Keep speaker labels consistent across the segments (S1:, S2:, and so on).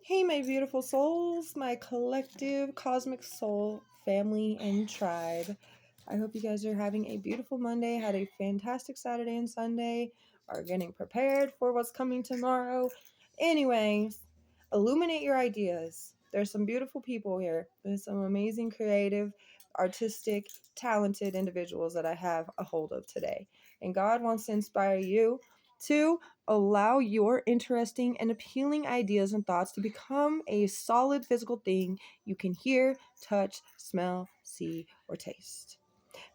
S1: Hey, my beautiful souls, my collective cosmic soul family and tribe. I hope you guys are having a beautiful Monday, had a fantastic Saturday and Sunday, are getting prepared for what's coming tomorrow. Anyways, illuminate your ideas. There's some beautiful people here. There's some amazing, creative, artistic, talented individuals that I have a hold of today. And God wants to inspire you to allow your interesting and appealing ideas and thoughts to become a solid physical thing you can hear, touch, smell, see, or taste.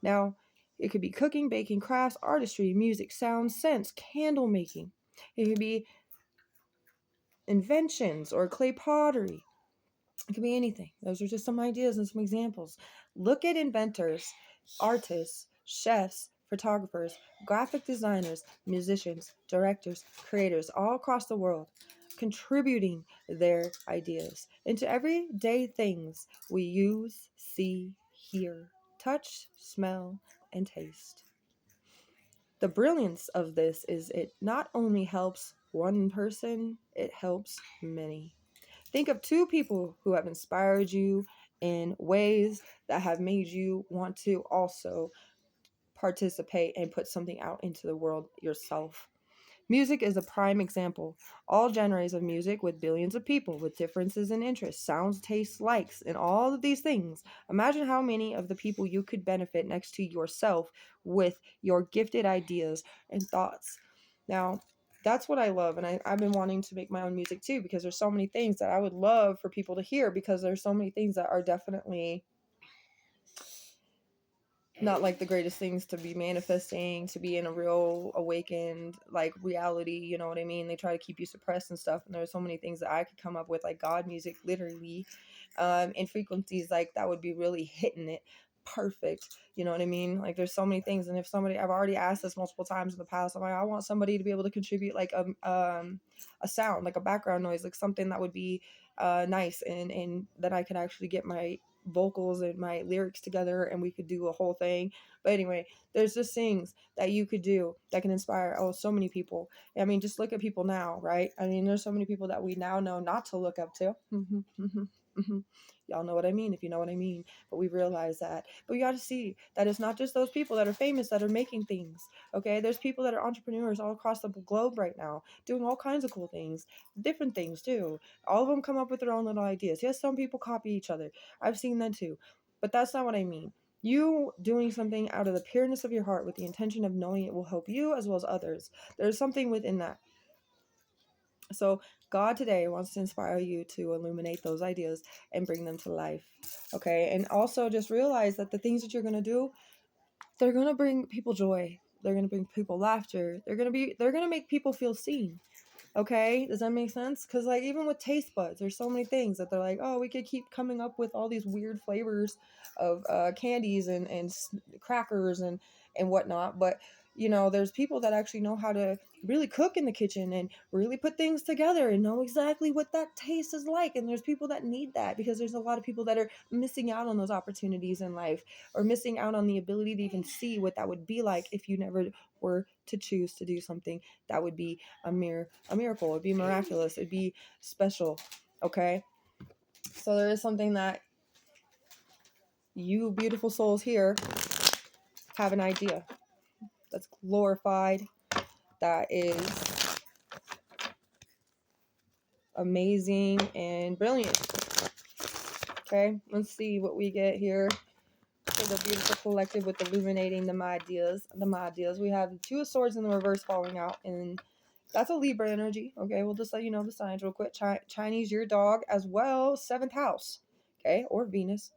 S1: Now, it could be cooking, baking, crafts, artistry, music, sound, scents, candle making. It could be inventions or clay pottery. It could be anything. Those are just some ideas and some examples. Look at inventors, artists, chefs, photographers, graphic designers, musicians, directors, creators all across the world contributing their ideas into everyday things we use, see, hear, touch, smell, and taste. The brilliance of this is it not only helps one person, it helps many. Think of two people who have inspired you in ways that have made you want to also participate and put something out into the world yourself. Music is a prime example. All genres of music with billions of people with differences in interests, sounds, tastes, likes, and all of these things. Imagine how many of the people you could benefit next to yourself with your gifted ideas and thoughts. Now, that's what I love. And I've been wanting to make my own music too, because there's so many things that I would love for people to hear, because there's so many things that are definitely not like the greatest things to be manifesting, to be in a real awakened like reality, you know what I mean? They try to keep you suppressed and stuff, and there's so many things that I could come up with, like God music, literally, in frequencies like that would be really hitting it perfect, you know what I mean? Like there's so many things, and if somebody, I've already asked this multiple times in the past, I'm like, I want somebody to be able to contribute like a sound, like a background noise, like something that would be nice, and that I could actually get my vocals and my lyrics together and we could do a whole thing. But anyway, there's just things that you could do that can inspire so many people. I mean, just look at people now, right? I mean, there's so many people that we now know not to look up to. Y'all know what I mean, if you know what I mean. But we realize that. But you got to see that it's not just those people that are famous that are making things. Okay, there's people that are entrepreneurs all across the globe right now doing all kinds of cool things, different things too. All of them come up with their own little ideas. Yes, some people copy each other. I've seen that too. But that's not what I mean. You doing something out of the pureness of your heart with the intention of knowing it will help you as well as others. There's something within that. So God today wants to inspire you to illuminate those ideas and bring them to life. Okay. And also just realize that the things that you're going to do, they're going to bring people joy. They're going to bring people laughter. They're going to make people feel seen. Okay, does that make sense? Because like even with taste buds, there's so many things that they're like, oh, we could keep coming up with all these weird flavors of candies and crackers and whatnot. But you know, there's people that actually know how to really cook in the kitchen and really put things together and know exactly what that taste is like. And there's people that need that, because there's a lot of people that are missing out on those opportunities in life, or missing out on the ability to even see what that would be like if you never were to choose to do something that would be a miracle. It'd be miraculous. It'd be special. Okay. So there is something that you beautiful souls here have an idea that's glorified, that is amazing and brilliant. Okay, let's see what we get here for the beautiful collective with illuminating the ideas. We have the Two of Swords in the reverse falling out, and that's a Libra energy. Okay, we'll just let you know the signs real quick. Chinese, your dog as well, 7th house. Okay, or Venus.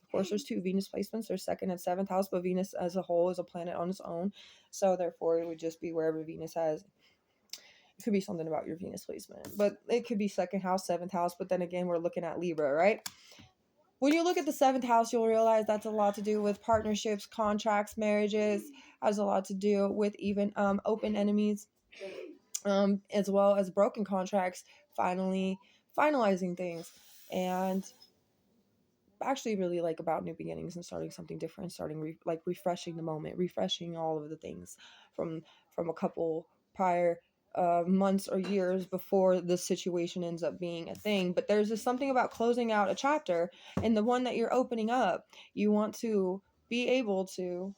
S1: Of course, there's two Venus placements. There's 2nd and 7th house, but Venus as a whole is a planet on its own. So therefore, it would just be wherever Venus has. It could be something about your Venus placement, but it could be 2nd house, 7th house. But then again, we're looking at Libra, right? When you look at the 7th house, you'll realize that's a lot to do with partnerships, contracts, marriages, has a lot to do with even open enemies, as well as broken contracts, finalizing things, and actually really like about new beginnings and starting something different, refreshing the moment, refreshing all of the things from a couple prior months or years before the situation ends up being a thing. But there's just something about closing out a chapter, and the one that you're opening up, you want to be able to,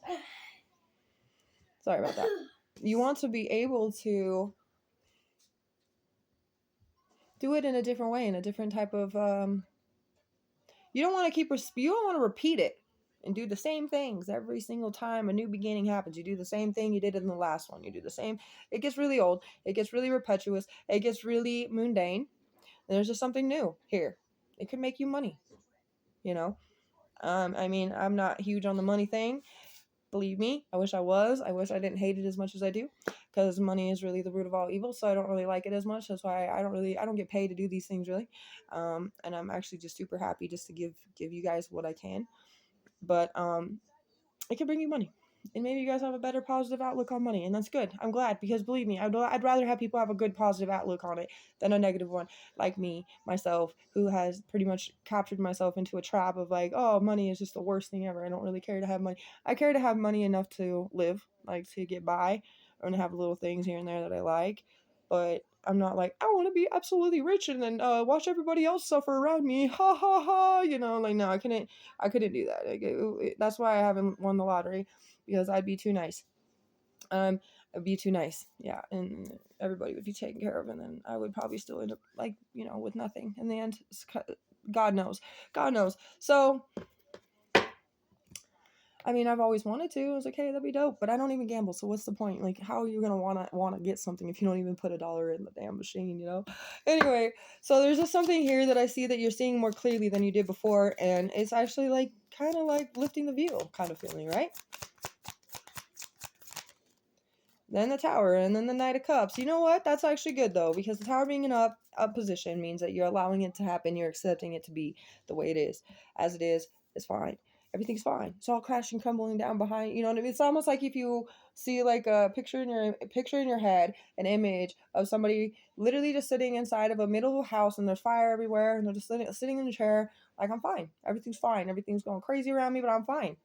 S1: sorry about that, you want to be able to do it in a different way, in a different type of you don't want to you don't want to repeat it and do the same things every single time a new beginning happens. You do the same thing you did in the last one. You do the same. It gets really old. It gets really repetitious. It gets really mundane. And there's just something new here. It could make you money, you know. I mean, I'm not huge on the money thing. Believe me, I wish I was. I wish I didn't hate it as much as I do, because money is really the root of all evil. So I don't really like it as much. That's why I don't get paid to do these things really. And I'm actually just super happy just to give you guys what I can. But it can bring you money. And maybe you guys have a better positive outlook on money, and that's good. I'm glad, because believe me, I'd rather have people have a good positive outlook on it than a negative one, like me, myself, who has pretty much captured myself into a trap of like, oh, money is just the worst thing ever. I don't really care to have money. I care to have money enough to live, like to get by, or to have little things here and there that I like. But I'm not like, I want to be absolutely rich and then watch everybody else suffer around me. Ha ha ha. You know, like, no, I couldn't do that. Like, that's why I haven't won the lottery, because I'd be too nice. I'd be too nice. Yeah. And everybody would be taken care of. And then I would probably still end up like, you know, with nothing in the end. God knows. So, I mean, I've always wanted to. I was like, hey, that'd be dope. But I don't even gamble. So what's the point? Like, how are you gonna wanna get something if you don't even put $1 in the damn machine? You know. Anyway, so there's just something here that I see that you're seeing more clearly than you did before, and it's actually like kind of like lifting the veil kind of feeling, right? Then the Tower, and then the Knight of Cups. You know what? That's actually good though, because the Tower being in up position means that you're allowing it to happen. You're accepting it to be the way it is. As it is, it's fine. Everything's fine. It's all crashing, crumbling down behind. You know what I mean? It's almost like if you see like a picture in your head, an image of somebody literally just sitting inside of a middle of a house, and there's fire everywhere, and they're just sitting in a chair. Like, I'm fine. Everything's fine. Everything's going crazy around me, but I'm fine.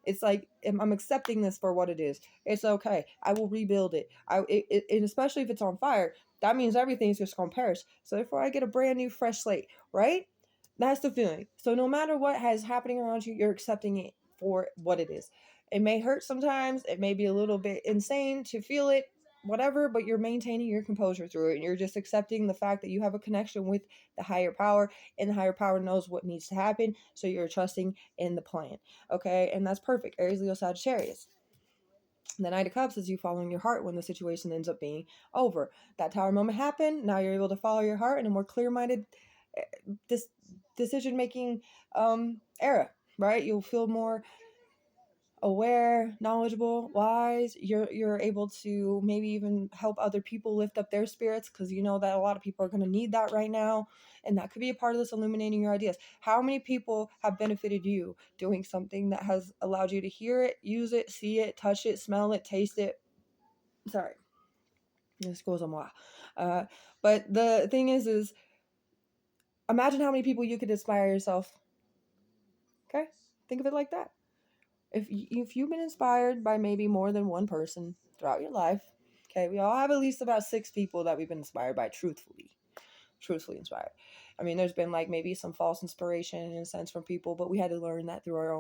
S1: It's like, I'm accepting this for what it is. It's okay. I will rebuild it. And especially if it's on fire, that means everything's just gonna perish. So therefore, I get a brand new, fresh slate, right? That's the feeling. So no matter what has happening around you, you're accepting it for what it is. It may hurt sometimes. It may be a little bit insane to feel it, whatever, but you're maintaining your composure through it, and you're just accepting the fact that you have a connection with the higher power, and the higher power knows what needs to happen, so you're trusting in the plan. Okay, and that's perfect. Aries, Leo, Sagittarius. The Knight of Cups is you following your heart when the situation ends up being over. That Tower moment happened. Now you're able to follow your heart in a more clear-minded this decision-making era, right? You'll feel more aware, knowledgeable, wise. You're able to maybe even help other people lift up their spirits, because you know that a lot of people are going to need that right now, and that could be a part of this illuminating your ideas. How many people have benefited you doing something that has allowed you to hear it, use it, see it, touch it, smell it, taste it? Sorry, this goes on while. But the thing is imagine how many people you could inspire yourself. Okay, think of it like that. If you've been inspired by maybe more than one person throughout your life, okay, we all have at least about 6 people that we've been inspired by, truthfully inspired. I mean, there's been like maybe some false inspiration in a sense from people, but we had to learn that through our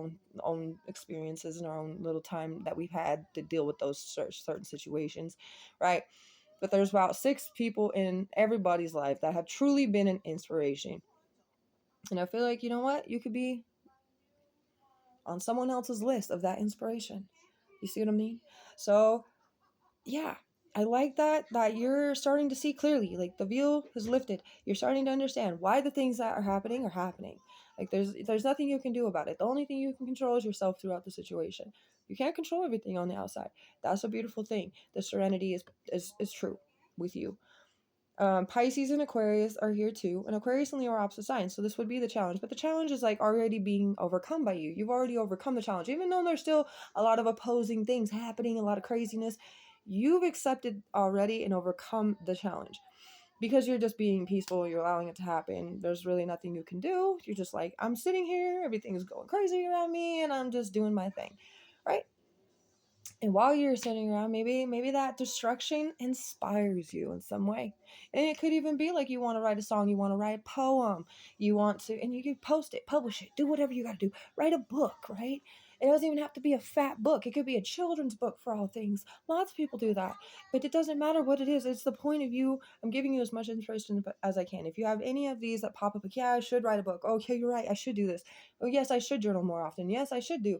S1: own experiences and our own little time that we've had to deal with those certain situations, right? But there's about 6 people in everybody's life that have truly been an inspiration. And I feel like, you know what? You could be on someone else's list of that inspiration. You see what I mean? So, yeah, I like that you're starting to see clearly. Like, the veil has lifted. You're starting to understand why the things that are happening are happening. Like, there's nothing you can do about it. The only thing you can control is yourself throughout the situation. You can't control everything on the outside. That's a beautiful thing. The serenity is true with you. Pisces and Aquarius are here too, and Aquarius and Leo are opposite signs, so this would be the challenge. But the challenge is like already being overcome by you. You've already overcome the challenge, even though there's still a lot of opposing things happening, a lot of craziness. You've accepted already and overcome the challenge because you're just being peaceful. You're allowing it to happen. There's really nothing you can do. You're just like, I'm sitting here, everything is going crazy around me, and I'm just doing my thing, right? And while you're sitting around, maybe that destruction inspires you in some way. And it could even be like you want to write a song, you want to write a poem, you want to, and you can post it, publish it, do whatever you got to do. Write a book, right? It doesn't even have to be a fat book. It could be a children's book for all things. Lots of people do that. But it doesn't matter what it is. It's the point of view. I'm giving you as much information as I can. If you have any of these that pop up, like, yeah, I should write a book. Okay, you're right. I should do this. Oh, yes, I should journal more often. Yes, I should do,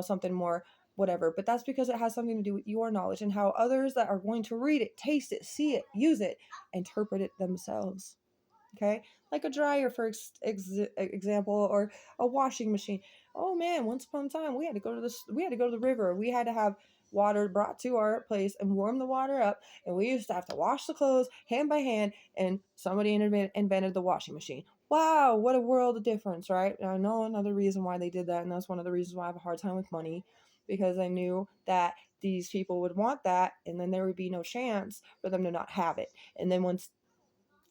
S1: something more whatever, but that's because it has something to do with your knowledge and how others that are going to read it, taste it, see it, use it, interpret it themselves. Okay, like a dryer, for example, or a washing machine. Oh man, once upon a time we had to go to the river. We had to have water brought to our place and warm the water up, and we used to have to wash the clothes hand by hand, and somebody invented the washing machine. Wow, what a world of difference, right? I know another reason why they did that, and that's one of the reasons why I have a hard time with money, because I knew that these people would want that, and then there would be no chance for them to not have it. And then once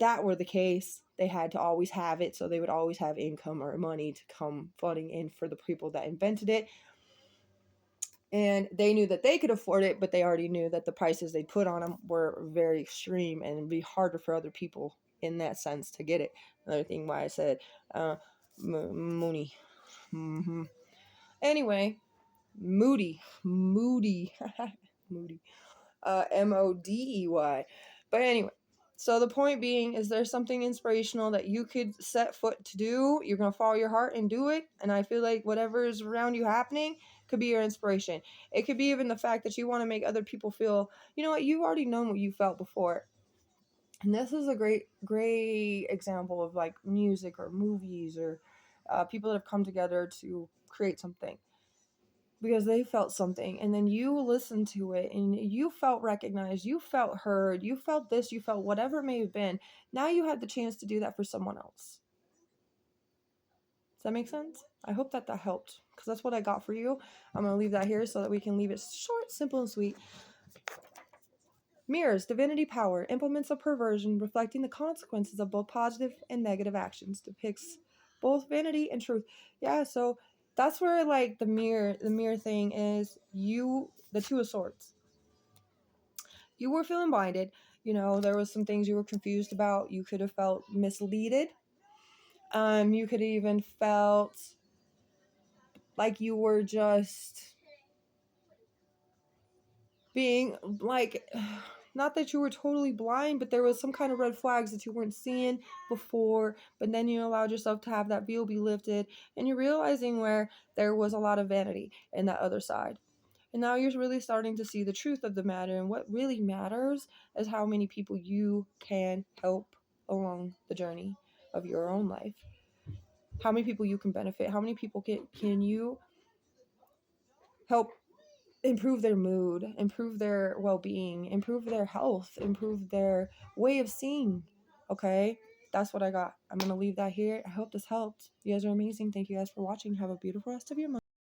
S1: that were the case, they had to always have it, so they would always have income or money to come flooding in for the people that invented it. And they knew that they could afford it, but they already knew that the prices they put on them were very extreme, and it'd be harder for other people in that sense to get it. Another thing why I said Mooney. Mm-hmm. Anyway, Moody. Moody. Modey. But anyway, so the point being is there's something inspirational that you could set foot to do. You're going to follow your heart and do it. And I feel like whatever is around you happening could be your inspiration. It could be even the fact that you want to make other people feel, you know what, you've already known what you felt before. And this is a great example of like music or movies or people that have come together to create something because they felt something, and then you listened to it and you felt recognized, you felt heard, you felt this, you felt whatever it may have been. Now you had the chance to do that for someone else. Does that make sense? I hope that helped, because that's what I got for you. I'm going to leave that here so that we can leave it short, simple, and sweet. Mirrors, divinity power, implements of perversion, reflecting the consequences of both positive and negative actions, depicts both vanity and truth. Yeah, so that's where like the mirror thing is the Two of Swords. You were feeling blinded. There was some things you were confused about. You could have felt misleaded. You could have even felt like you were just being like, not that you were totally blind, but there was some kind of red flags that you weren't seeing before, but then you allowed yourself to have that veil be lifted, and you're realizing where there was a lot of vanity in that other side. And now you're really starting to see the truth of the matter, and what really matters is how many people you can help along the journey of your own life. How many people you can benefit, how many people can you help improve their mood, improve their well-being, improve their health, improve their way of seeing. Okay, that's what I got. I'm gonna leave that here. I hope this helped. You guys are amazing. Thank you guys for watching. Have a beautiful rest of your month.